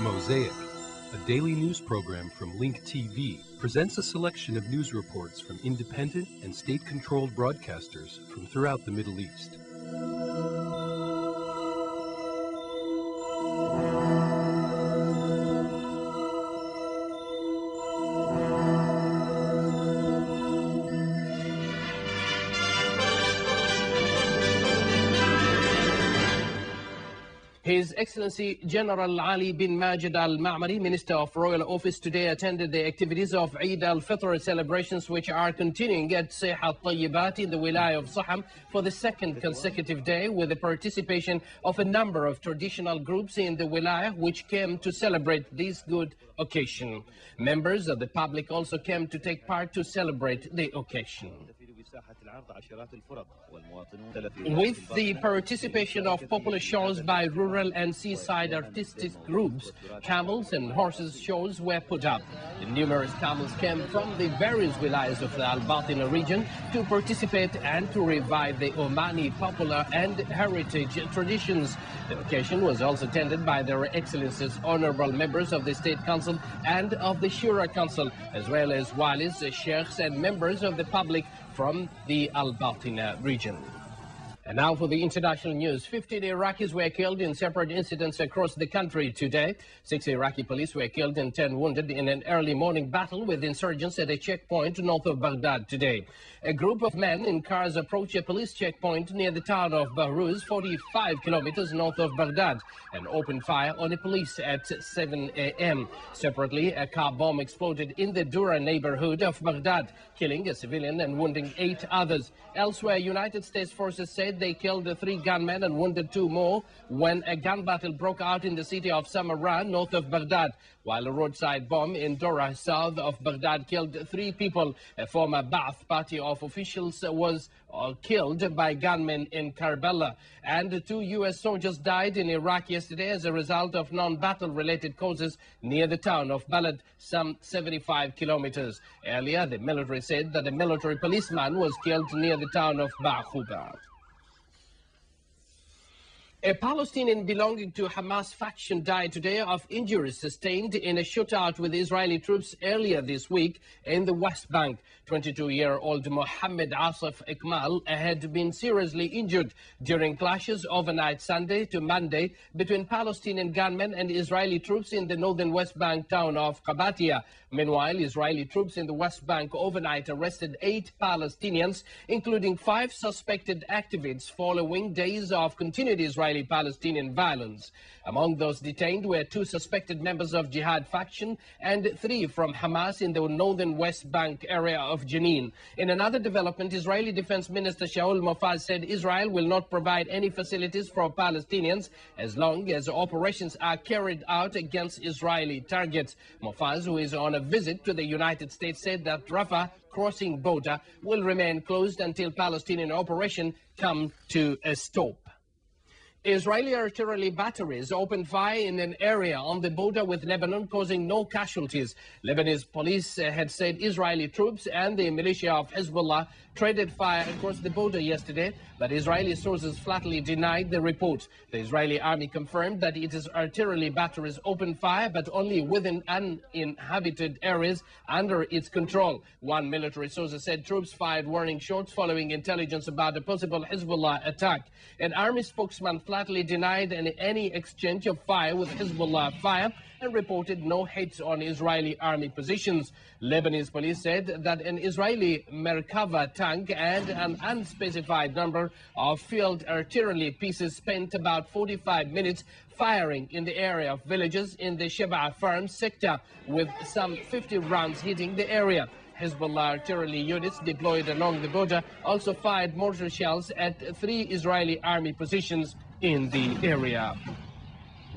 Mosaic, a daily news program from Link TV, presents a selection of news reports from independent and state-controlled broadcasters from throughout the Middle East. His Excellency General Ali bin Majid Al-Ma'mari, Minister of Royal Office, today attended the activities of Eid al-Fitr celebrations, which are continuing at Sayh al-Tayyibat in the Wilaya of Saham for the second consecutive day, with the participation of a number of traditional groups in the Wilaya which came to celebrate this good occasion. Members of the public also came to take part to celebrate the occasion. With the participation of popular shows by rural and seaside artistic groups, camels and horses shows were put up. The numerous camels came from the various wilayas of the Al-Batina region to participate and to revive the Omani popular and heritage traditions. The occasion was also attended by their excellencies, honorable members of the State Council and of the Shura Council, as well as walis, sheikhs and members of the public from the Al-Batina region. And now for the international news. 15 Iraqis were killed in separate incidents across the country today. 6 Iraqi police were killed and 10 wounded in an early morning battle with insurgents at a checkpoint north of Baghdad today. A group of men in cars approached a police checkpoint near the town of Bahruz, 45 kilometers north of Baghdad, and opened fire on the police at 7 a.m. Separately, a car bomb exploded in the Dura neighborhood of Baghdad, killing a civilian and wounding 8 others. Elsewhere, United States forces said they killed 3 gunmen and wounded 2 more when a gun battle broke out in the city of Samarra, north of Baghdad, while a roadside bomb in Dora, south of Baghdad, killed 3 people. A former Ba'ath party of officials was killed by gunmen in Karbala. And 2 U.S. soldiers died in Iraq yesterday as a result of non-battle related causes near the town of Balad, some 75 kilometers. Earlier, the military said that a military policeman was killed near the town of Ba'khuba. A Palestinian belonging to Hamas faction died today of injuries sustained in a shootout with Israeli troops earlier this week in the West Bank. 22-year-old Mohammed Asif Ikmal had been seriously injured during clashes overnight Sunday to Monday between Palestinian gunmen and Israeli troops in the northern West Bank town of Qabatia. Meanwhile, Israeli troops in the West Bank overnight arrested 8 Palestinians, including 5 suspected activists, following days of continued Israeli-Palestinian violence. Among those detained were 2 suspected members of Jihad faction and 3 from Hamas in the northern West Bank area of Jenin. In another development, Israeli Defense Minister Shaul Mofaz said Israel will not provide any facilities for Palestinians as long as operations are carried out against Israeli targets. Mofaz, who is on a visit to the United States, said that Rafah crossing border will remain closed until Palestinian operation come to a stop. Israeli artillery batteries opened fire in an area on the border with Lebanon, causing no casualties. Lebanese police had said Israeli troops and the militia of Hezbollah traded fire across the border yesterday, but Israeli sources flatly denied the report. The Israeli army confirmed that its artillery batteries opened fire, but only within uninhabited areas under its control. One military source said troops fired warning shots following intelligence about a possible Hezbollah attack. An army spokesman flatly denied any exchange of fire with Hezbollah fire and reported no hits on Israeli army positions. Lebanese police said that an Israeli Merkava tank and an unspecified number of field artillery pieces spent about 45 minutes firing in the area of villages in the Sheba Farm sector, with some 50 rounds hitting the area. Hezbollah artillery units deployed along the border also fired mortar shells at 3 Israeli army positions in the area.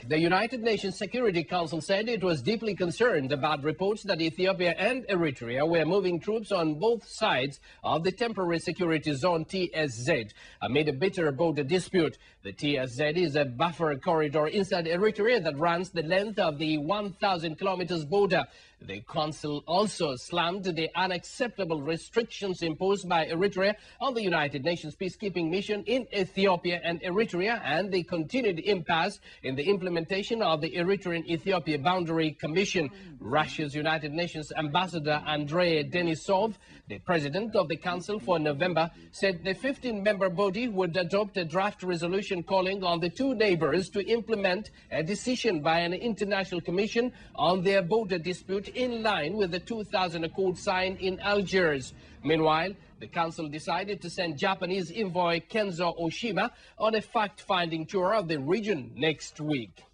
The United Nations Security Council said it was deeply concerned about reports that Ethiopia and Eritrea were moving troops on both sides of the Temporary Security Zone TSZ amid a bitter border dispute. The TSZ is a buffer corridor inside Eritrea that runs the length of the 1,000 kilometers border. The Council also slammed the unacceptable restrictions imposed by Eritrea on the United Nations peacekeeping mission in Ethiopia and Eritrea and the continued impasse in the implementation of the Eritrean-Ethiopia Boundary Commission. Russia's United Nations Ambassador Andrei Denisov, the president of the Council for November, said the 15-member body would adopt a draft resolution calling on the two neighbors to implement a decision by an international commission on their border dispute in line with the 2000 Accord signed in Algiers. Meanwhile, the Council decided to send Japanese envoy Kenzo Oshima on a fact-finding tour of the region next week.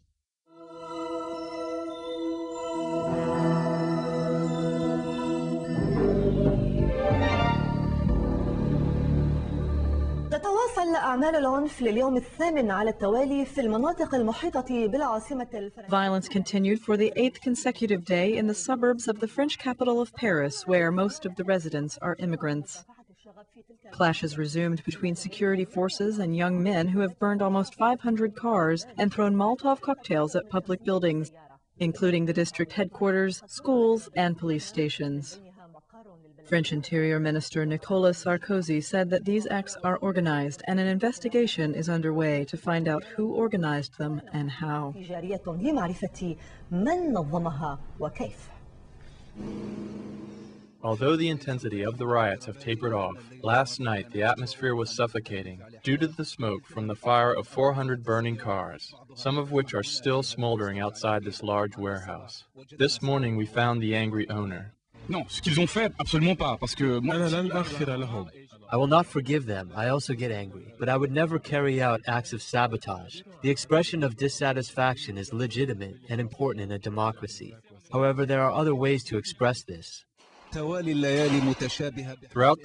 تتواصل أعمال العنف لليوم الثامن على التوالي في المناطق المحيطة بالعاصمة الفرنسية. Violence continued for the 8th consecutive day in the suburbs of the French capital of Paris, where most of the residents are immigrants. Clashes resumed between security forces and young men who have burned almost 500 cars and thrown Molotov cocktails at public buildings, including the district headquarters, schools, and police stations. French Interior Minister Nicolas Sarkozy said that these acts are organized and an investigation is underway to find out who organized them and how. Although the intensity of the riots have tapered off, last night the atmosphere was suffocating due to the smoke from the fire of 400 burning cars, some of which are still smoldering outside this large warehouse. This morning we found the angry owner. Non, ce qu'ils ont fait, absolument pas, parce que I will not forgive them. I also get angry, but I would never carry out acts of sabotage. The expression of dissatisfaction is legitimate and important in a democracy. However, there are other ways to express this. Throughout the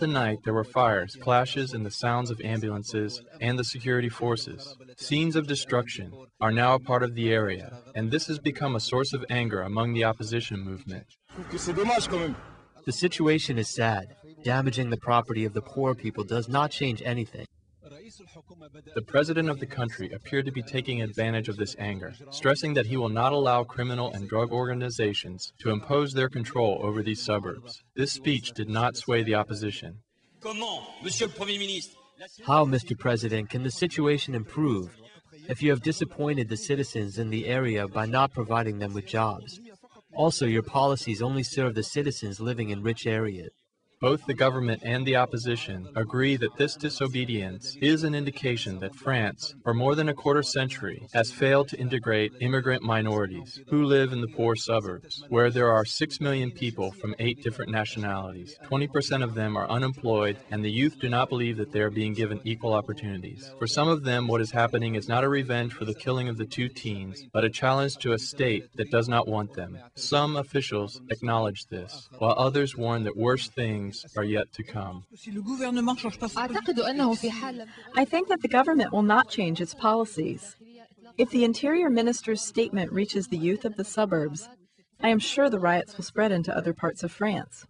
night, there were fires, clashes, and the sounds of ambulances and the security forces. Scenes of destruction are now a part of the area, and this has become a source of anger among the opposition movement. The situation is sad. Damaging the property of the poor people does not change anything. The president of the country appeared to be taking advantage of this anger, stressing that he will not allow criminal and drug organizations to impose their control over these suburbs. This speech did not sway the opposition. How, Mr. President, can the situation improve if you have disappointed the citizens in the area by not providing them with jobs? Also, your policies only serve the citizens living in rich areas. Both the government and the opposition agree that this disobedience is an indication that France, for more than a quarter century, has failed to integrate immigrant minorities who live in the poor suburbs, where there are 6 million people from 8 different nationalities. 20% of them are unemployed, and the youth do not believe that they are being given equal opportunities. For some of them, what is happening is not a revenge for the killing of the 2 teens, but a challenge to a state that does not want them. Some officials acknowledge this, while others warn that worse things are yet to come. I think that the government will not change its policies. If the Interior Minister's statement reaches the youth of the suburbs, I am sure the riots will spread into other parts of France.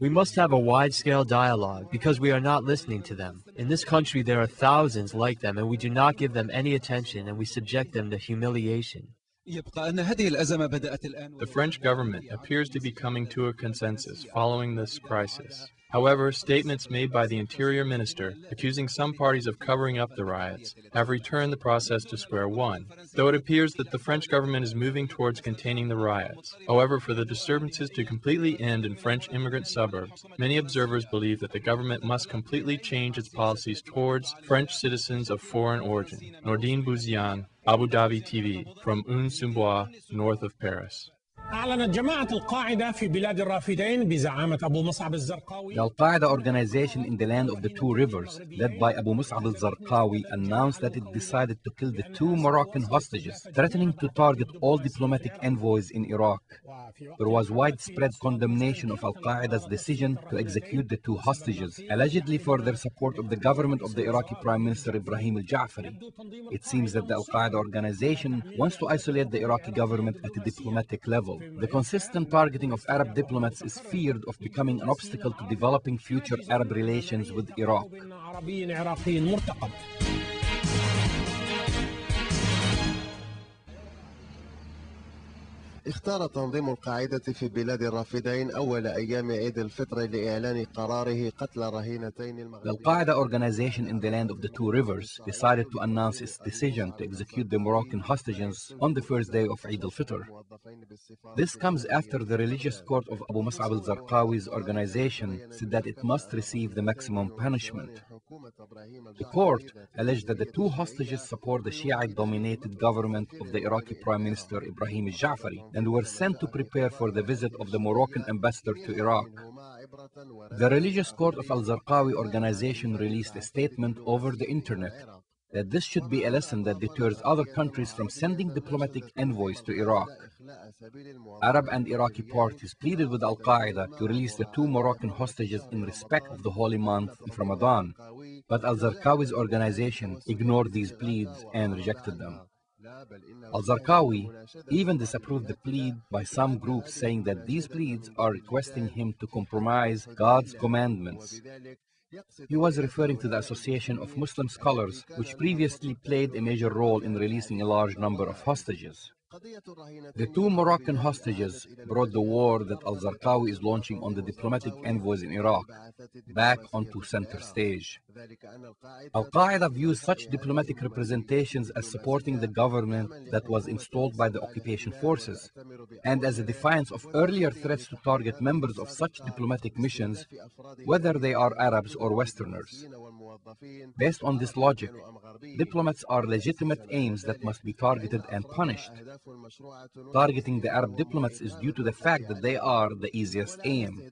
We must have a wide-scale dialogue because we are not listening to them. In this country, there are thousands like them, and we do not give them any attention, and we subject them to humiliation. The French government appears to be coming to a consensus following this crisis. However, statements made by the Interior Minister accusing some parties of covering up the riots have returned the process to square one, though it appears that the French government is moving towards containing the riots. However, for the disturbances to completely end in French immigrant suburbs, many observers believe that the government must completely change its policies towards French citizens of foreign origin. Nordine Bouziane, Abu Dhabi TV, from Un-Sumbois, north of Paris. أعلنت جماعة القاعدة في بلاد الرافدين بزعامة أبو مصعب الزرقاوي. The Al-Qaeda organization in the land of the 2 rivers, led by Abu Mus'ab al-Zarqawi, announced that it decided to kill the 2 Moroccan hostages, threatening to target all diplomatic envoys in Iraq. There was widespread condemnation of Al-Qaeda's decision to execute the 2 hostages, allegedly for their support of the government of the Iraqi Prime Minister Ibrahim al-Ja'fari. It seems that the Al-Qaeda organization wants to isolate the Iraqi government at a diplomatic level. The consistent targeting of Arab diplomats is feared of becoming an obstacle to developing future Arab relations with Iraq. اختار تنظيم القاعدة في بلاد الرافدين أول أيام عيد الفطر لإعلان قراره قتل رهينتين The Al-Qaeda organization in the land of the two rivers decided to announce its decision to execute the Moroccan hostages on the first day of Eid al-Fitr. This comes after the religious court of Abu Mus'ab al-Zarqawi's organization said that it must receive the maximum punishment. The court alleged that the two hostages support the Shiite-dominated government of the Iraqi Prime Minister Ibrahim al-Ja'fari and were sent to prepare for the visit of the Moroccan ambassador to Iraq. The religious court of Al-Zarqawi organization released a statement over the internet that this should be a lesson that deters other countries from sending diplomatic envoys to Iraq. Arab and Iraqi parties pleaded with Al-Qaeda to release the two Moroccan hostages in respect of the holy month of Ramadan, but Al-Zarqawi's organization ignored these pleas and rejected them. Al-Zarqawi even disapproved the plea by some groups, saying that these pleas are requesting him to compromise God's commandments. He was referring to the Association of Muslim Scholars, which previously played a major role in releasing a large number of hostages. The two Moroccan hostages brought the war that Al-Zarqawi is launching on the diplomatic envoys in Iraq back onto center stage. Al-Qaeda views such diplomatic representations as supporting the government that was installed by the occupation forces, and as a defiance of earlier threats to target members of such diplomatic missions, whether they are Arabs or Westerners. Based on this logic, diplomats are legitimate aims that must be targeted and punished. Targeting the Arab diplomats is due to the fact that they are the easiest aim.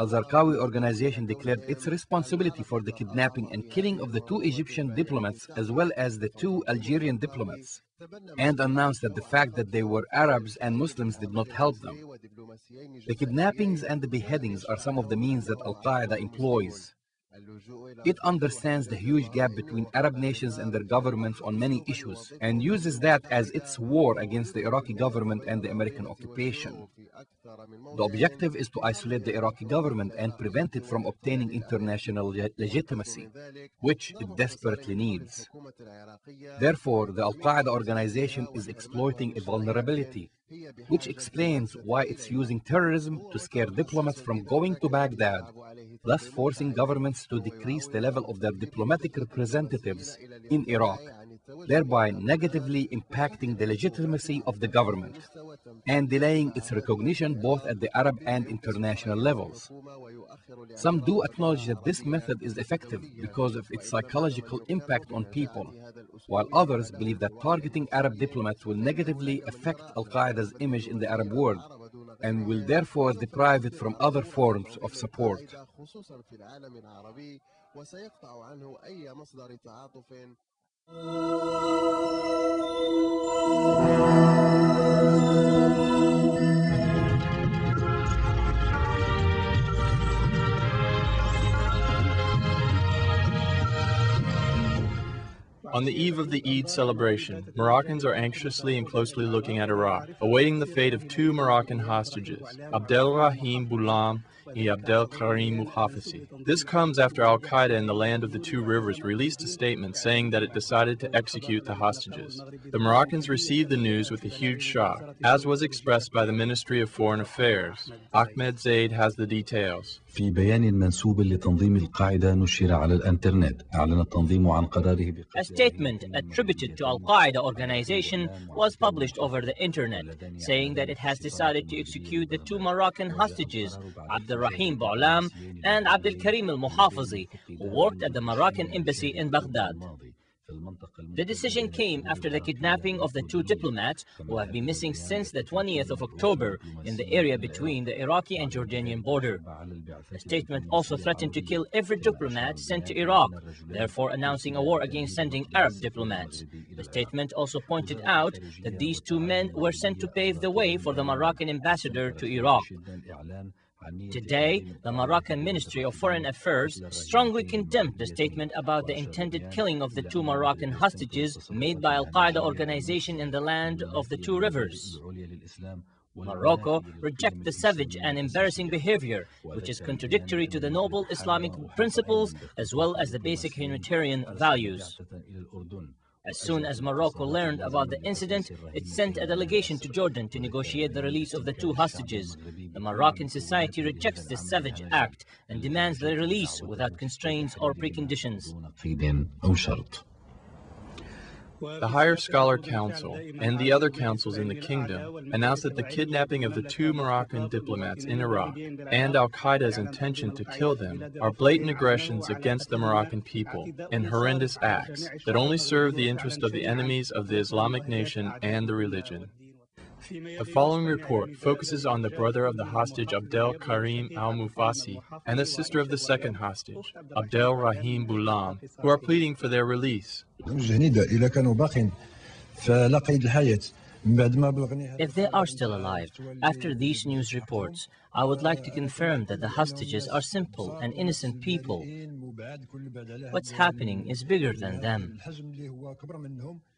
Al-Zarqawi organization declared its responsibility for the kidnapping and killing of the two Egyptian diplomats as well as the two Algerian diplomats, and announced that the fact that they were Arabs and Muslims did not help them. The kidnappings and the beheadings are some of the means that Al-Qaeda employs. It understands the huge gap between Arab nations and their governments on many issues and uses that as its war against the Iraqi government and the American occupation. The objective is to isolate the Iraqi government and prevent it from obtaining international legitimacy, which it desperately needs. Therefore, the Al-Qaeda organization is exploiting a vulnerability, which explains why it's using terrorism to scare diplomats from going to Baghdad, thus forcing governments to decrease the level of their diplomatic representatives in Iraq, thereby negatively impacting the legitimacy of the government and delaying its recognition both at the Arab and international levels. Some do acknowledge that this method is effective because of its psychological impact on people, while others believe that targeting Arab diplomats will negatively affect Al-Qaeda's image in the Arab world and will therefore deprive it from other forms of support. On the eve of the Eid celebration, Moroccans are anxiously and closely looking at Iraq, awaiting the fate of two Moroccan hostages, Abdelrahim Boulam and Abdelkarim Muhafizi. This comes after Al-Qaeda in the land of the two rivers released a statement saying that it decided to execute the hostages. The Moroccans received the news with a huge shock, as was expressed by the Ministry of Foreign Affairs. Ahmed Zaid has the details. في بيان منسوب لتنظيم القاعدة نشر على الانترنت أعلن التنظيم عن قراره A statement attributed to Al-Qaeda organization was published over the internet, saying that it has decided to execute the two Moroccan hostages, Abdelrahim Boulam and Abdelkarim al-Muhafizi, who worked at the Moroccan embassy in Baghdad. The decision came after the kidnapping of the two diplomats who have been missing since the 20th of October in the area between the Iraqi and Jordanian border. The statement also threatened to kill every diplomat sent to Iraq, therefore announcing a war against sending Arab diplomats. The statement also pointed out that these two men were sent to pave the way for the Moroccan ambassador to Iraq. Today, the Moroccan Ministry of Foreign Affairs strongly condemned the statement about the intended killing of the two Moroccan hostages made by Al-Qaeda organization in the land of the two rivers. Morocco rejects the savage and embarrassing behavior, which is contradictory to the noble Islamic principles as well as the basic humanitarian values. As soon as Morocco learned about the incident, it sent a delegation to Jordan to negotiate the release of the 2 hostages. The Moroccan society rejects this savage act and demands their release without constraints or preconditions. The Higher Scholar Council and the other councils in the kingdom announced that the kidnapping of the 2 Moroccan diplomats in Iraq and Al-Qaeda's intention to kill them are blatant aggressions against the Moroccan people and horrendous acts that only serve the interest of the enemies of the Islamic nation and the religion. The following report focuses on the brother of the hostage Abdel Karim al-Mufasi and the sister of the second hostage, Abdel Rahim Boulam, who are pleading for their release. If they are still alive, after these news reports, I would like to confirm that the hostages are simple and innocent people. What's happening is bigger than them.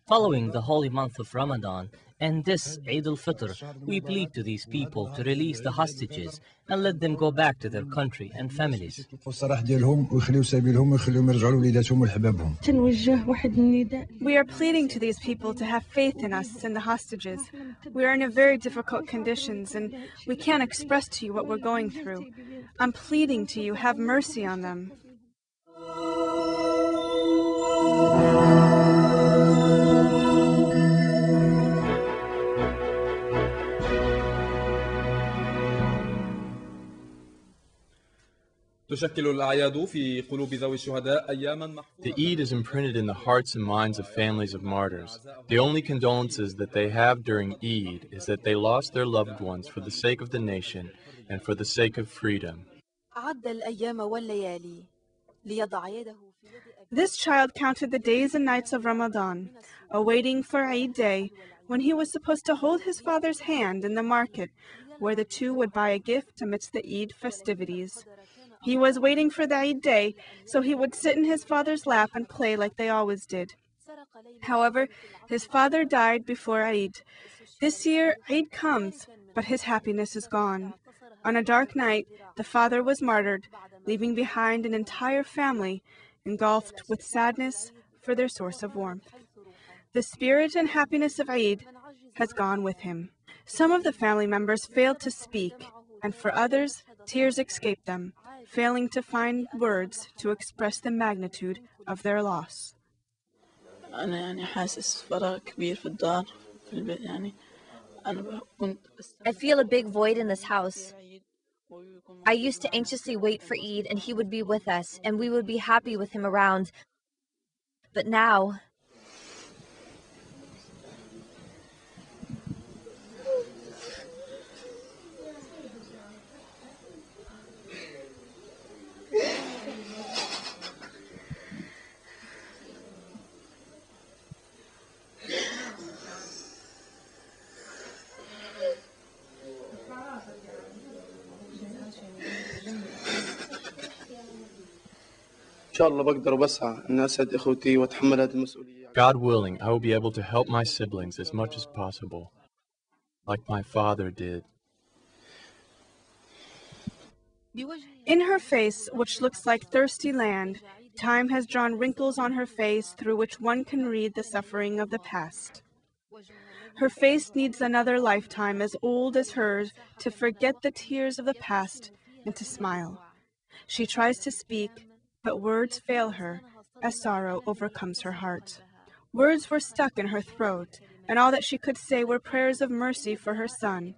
Following the holy month of Ramadan and this Eid al-Fitr, we plead to these people to release the hostages and let them go back to their country and families. We are pleading to these people to have faith in us and the hostages. We are in very difficult conditions and we can't express to you what we're going through. I'm pleading to you, have mercy on them. The Eid is imprinted in the hearts and minds of families of martyrs. The only condolences that they have during Eid is that they lost their loved ones for the sake of the nation and for the sake of freedom. This child counted the days and nights of Ramadan, awaiting for Eid day, when he was supposed to hold his father's hand in the market, where the two would buy a gift amidst the Eid festivities. He was waiting for the Eid day, so he would sit in his father's lap and play like they always did. However, his father died before Eid. This year, Eid comes, but his happiness is gone. On a dark night, the father was martyred, leaving behind an entire family engulfed with sadness for their source of warmth. The spirit and happiness of Eid has gone with him. Some of the family members failed to speak, and for others, tears escaped them, failing to find words to express the magnitude of their loss. I feel a big void in this house. I used to anxiously wait for Eid and he would be with us and we would be happy with him around. But now... God willing, I will be able to help my siblings as much as possible, like my father did. In her face, which looks like thirsty land, time has drawn wrinkles on her face through which one can read the suffering of the past. Her face needs another lifetime as old as hers to forget the tears of the past and to smile. She tries to speak, but words fail her as sorrow overcomes her heart. Words were stuck in her throat, and all that she could say were prayers of mercy for her son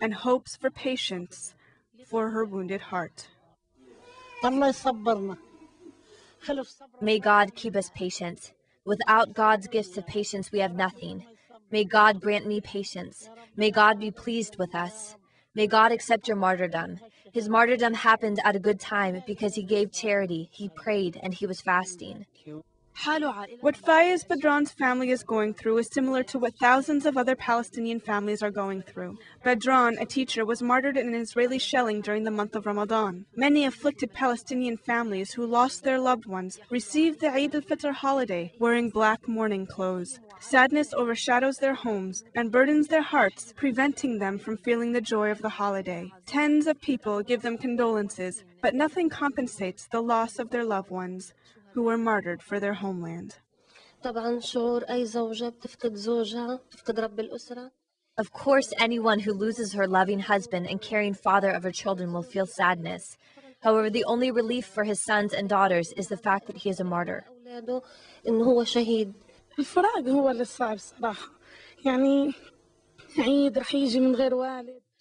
and hopes for patience for her wounded heart. May God keep us patient. Without God's gifts of patience, we have nothing. May God grant me patience. May God be pleased with us. May God accept your martyrdom. His martyrdom happened at a good time because he gave charity, he prayed, and he was fasting. What Fayez Badran's family is going through is similar to what thousands of other Palestinian families are going through. Badran, a teacher, was martyred in an Israeli shelling during the month of Ramadan. Many afflicted Palestinian families who lost their loved ones received the Eid al-Fitr holiday wearing black mourning clothes. Sadness overshadows their homes and burdens their hearts, preventing them from feeling the joy of the holiday. Tens of people give them condolences, but nothing compensates the loss of their loved ones who were martyred for their homeland. Of course, anyone who loses her loving husband and caring father of her children will feel sadness. However, the only relief for his sons and daughters is the fact that he is a martyr.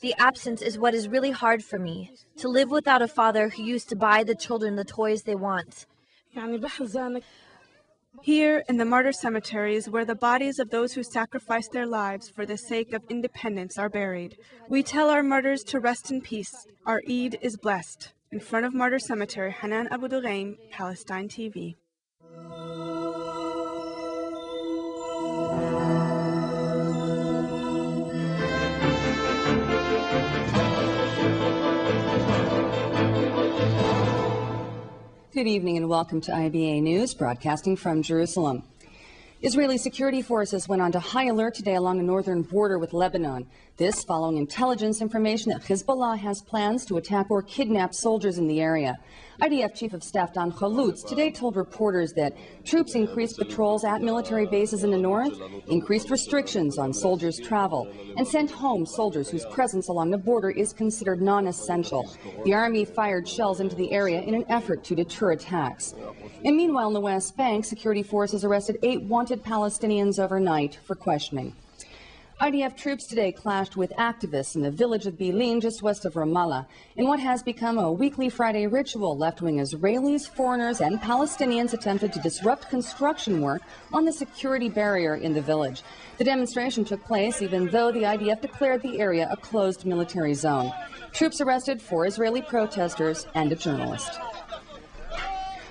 The absence is what is really hard for me, to live without a father who used to buy the children the toys they want. Here in the martyr cemeteries, where the bodies of those who sacrificed their lives for the sake of independence are buried, we tell our martyrs to rest in peace. Our Eid is blessed. In front of Martyr Cemetery, Hanan Abu Dughaim, Palestine TV. Good evening and welcome to IBA News, broadcasting from Jerusalem. Israeli security forces went on to high alert today along the northern border with Lebanon. This following intelligence information that Hezbollah has plans to attack or kidnap soldiers in the area. IDF Chief of Staff Dan Khalutz today told reporters that troops increased patrols at military bases in the north, increased restrictions on soldiers' travel, and sent home soldiers whose presence along the border is considered non-essential. The army fired shells into the area in an effort to deter attacks. And meanwhile, in the West Bank, security forces arrested 8 wanted Palestinians overnight for questioning. IDF troops today clashed with activists in the village of Bilin, just west of Ramallah, in what has become a weekly Friday ritual. Left-wing Israelis, foreigners, and Palestinians attempted to disrupt construction work on the security barrier in the village. The demonstration took place even though the IDF declared the area a closed military zone. Troops arrested 4 Israeli protesters and a journalist.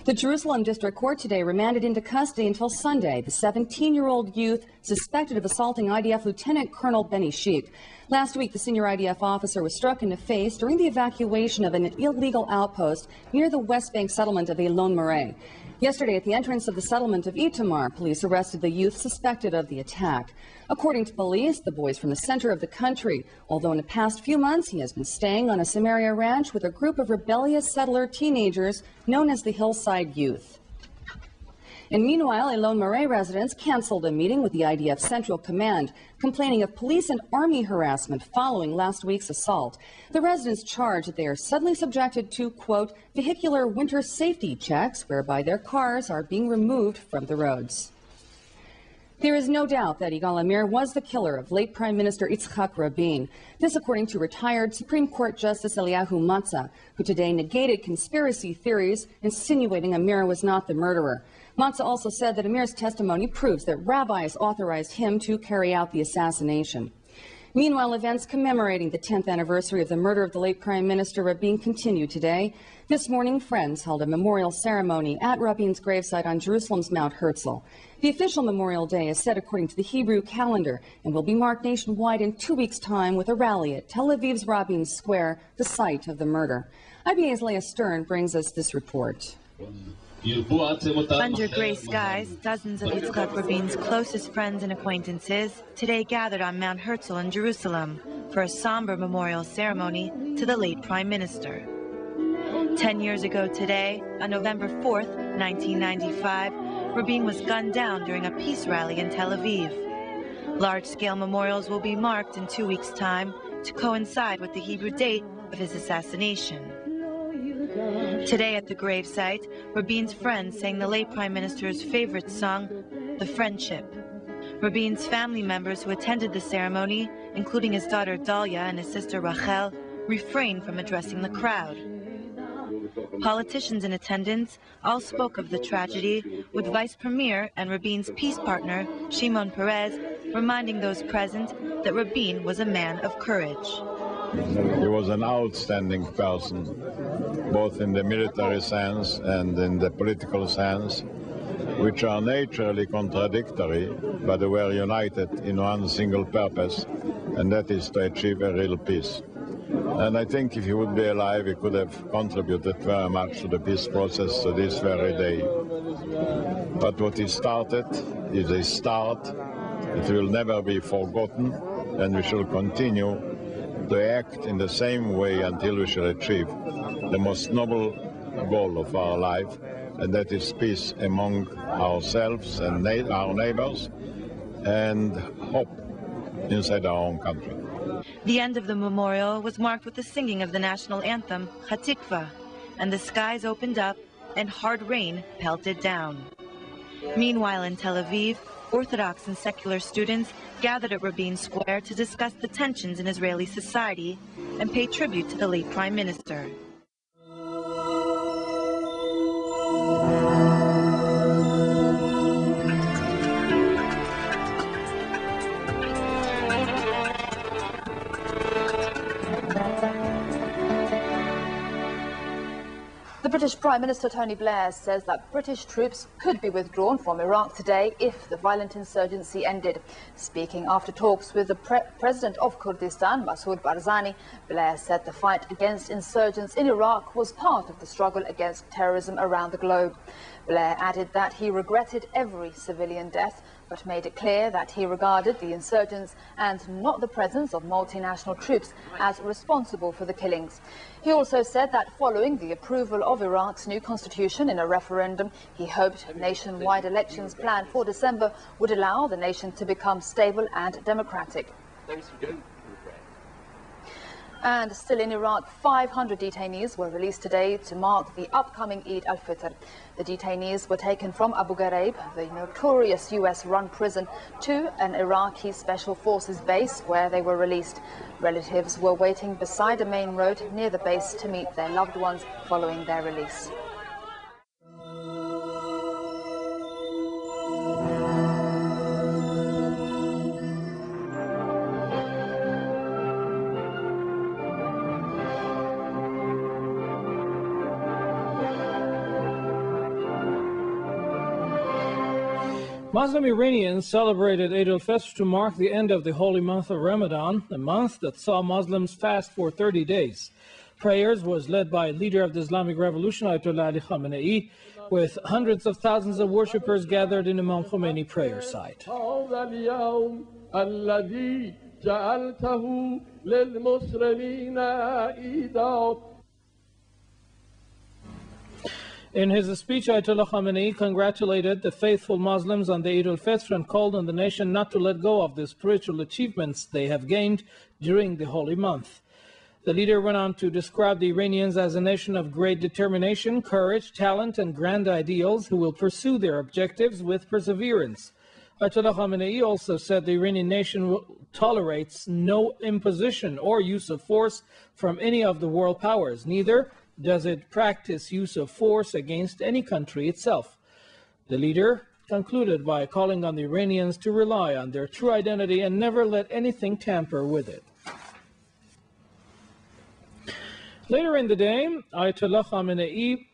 The Jerusalem District Court today remanded into custody until Sunday the 17-year-old youth suspected of assaulting IDF Lieutenant Colonel Benny Sheikh. Last week, the senior IDF officer was struck in the face during the evacuation of an illegal outpost near the West Bank settlement of Elon Morey. Yesterday, at the entrance of the settlement of Itamar, police arrested the youth suspected of the attack. According to police, the boy is from the center of the country, although in the past few months he has been staying on a Samaria ranch with a group of rebellious settler teenagers known as the Hillside Youth. And meanwhile, Elon Morey residents canceled a meeting with the IDF Central Command, complaining of police and army harassment following last week's assault. The residents charged that they are suddenly subjected to, quote, vehicular winter safety checks, whereby their cars are being removed from the roads. There is no doubt that Yigal Amir was the killer of late Prime Minister Yitzhak Rabin. This according to retired Supreme Court Justice Eliyahu Matzah, who today negated conspiracy theories, insinuating Amir was not the murderer. Matzah also said that Amir's testimony proves that rabbis authorized him to carry out the assassination. Meanwhile, events commemorating the 10th anniversary of the murder of the late Prime Minister Rabin continue today. This morning, Friends held a memorial ceremony at Rabin's gravesite on Jerusalem's Mount Herzl. The official Memorial Day is set according to the Hebrew calendar and will be marked nationwide in 2 weeks' time with a rally at Tel Aviv's Rabin Square, the site of the murder. IBA's Leah Stern brings us this report. Under gray skies, dozens of Yitzhak Rabin's closest friends and acquaintances today gathered on Mount Herzl in Jerusalem for a somber memorial ceremony to the late Prime Minister. 10 years ago today, on November 4th, 1995, Rabin was gunned down during a peace rally in Tel Aviv. Large-scale memorials will be marked in 2 weeks' time to coincide with the Hebrew date of his assassination. Today at the gravesite, Rabin's friends sang the late Prime Minister's favorite song, The Friendship. Rabin's family members who attended the ceremony, including his daughter Dalia and his sister Rachel, refrained from addressing the crowd. Politicians in attendance all spoke of the tragedy, with Vice Premier and Rabin's peace partner, Shimon Peres, reminding those present that Rabin was a man of courage. He was an outstanding person, both in the military sense and in the political sense, which are naturally contradictory, but they were united in one single purpose, and that is to achieve a real peace. And I think if he would be alive, he could have contributed very much to the peace process to this very day. But what he started is a start. It will never be forgotten, and we shall continue to act in the same way until we shall achieve the most noble goal of our life, and that is peace among ourselves and our neighbors, and hope inside our own country. The end of the memorial was marked with the singing of the national anthem, Hatikva, and the skies opened up and hard rain pelted down. Meanwhile, in Tel Aviv, Orthodox and secular students gathered at Rabin Square to discuss the tensions in Israeli society and pay tribute to the late Prime Minister. The British Prime Minister Tony Blair says that British troops could be withdrawn from Iraq today if the violent insurgency ended. Speaking after talks with the President of Kurdistan, Masoud Barzani, Blair said the fight against insurgents in Iraq was part of the struggle against terrorism around the globe. Blair added that he regretted every civilian death, but made it clear that he regarded the insurgents and not the presence of multinational troops as responsible for the killings. He also said that following the approval of Iraq's new constitution in a referendum, he hoped nationwide elections planned for December would allow the nation to become stable and democratic. And still in Iraq, 500 detainees were released today to mark the upcoming Eid al-Fitr. The detainees were taken from Abu Ghraib, the notorious US-run prison, to an Iraqi Special Forces base where they were released. Relatives were waiting beside a main road near the base to meet their loved ones following their release. Muslim Iranians celebrated Eid al-Fitr to mark the end of the holy month of Ramadan, a month that saw Muslims fast for 30 days. Prayers was led by leader of the Islamic Revolution, Ayatollah Ali Khamenei, with hundreds of thousands of worshippers gathered in Imam Khomeini prayer site. In his speech, Ayatollah Khamenei congratulated the faithful Muslims on the Eid al-Fitr and called on the nation not to let go of the spiritual achievements they have gained during the holy month. The leader went on to describe the Iranians as a nation of great determination, courage, talent, and grand ideals who will pursue their objectives with perseverance. Ayatollah Khamenei also said the Iranian nation tolerates no imposition or use of force from any of the world powers. Neither does it practice use of force against any country itself. The leader concluded by calling on the Iranians to rely on their true identity and never let anything tamper with it. Later in the day, Ayatollah Khamenei,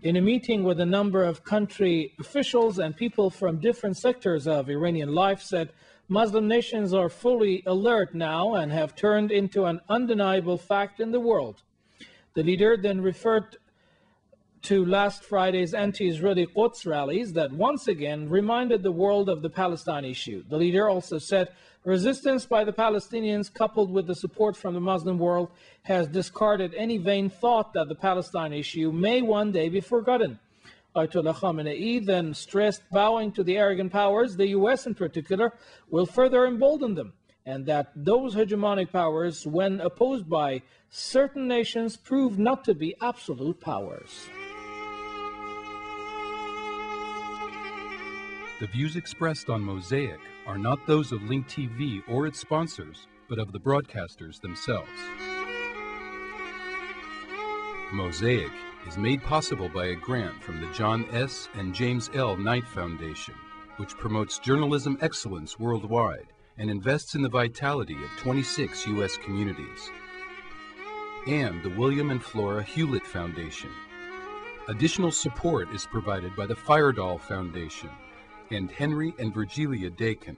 in a meeting with a number of country officials and people from different sectors of Iranian life, said Muslim nations are fully alert now and have turned into an undeniable fact in the world. The leader then referred to last Friday's anti-Israeli Quds rallies that once again reminded the world of the Palestine issue. The leader also said resistance by the Palestinians, coupled with the support from the Muslim world, has discarded any vain thought that the Palestine issue may one day be forgotten. Ayatollah Khamenei then stressed bowing to the arrogant powers, the US in particular, will further embolden them, and that those hegemonic powers, when opposed by certain nations, prove not to be absolute powers. The views expressed on Mosaic are not those of Link TV or its sponsors, but of the broadcasters themselves. Mosaic is made possible by a grant from the John S. and James L. Knight Foundation, which promotes journalism excellence worldwide and invests in the vitality of 26 U.S. communities, and the William and Flora Hewlett Foundation. Additional support is provided by the Firedoll Foundation and Henry and Virgilia Dakin.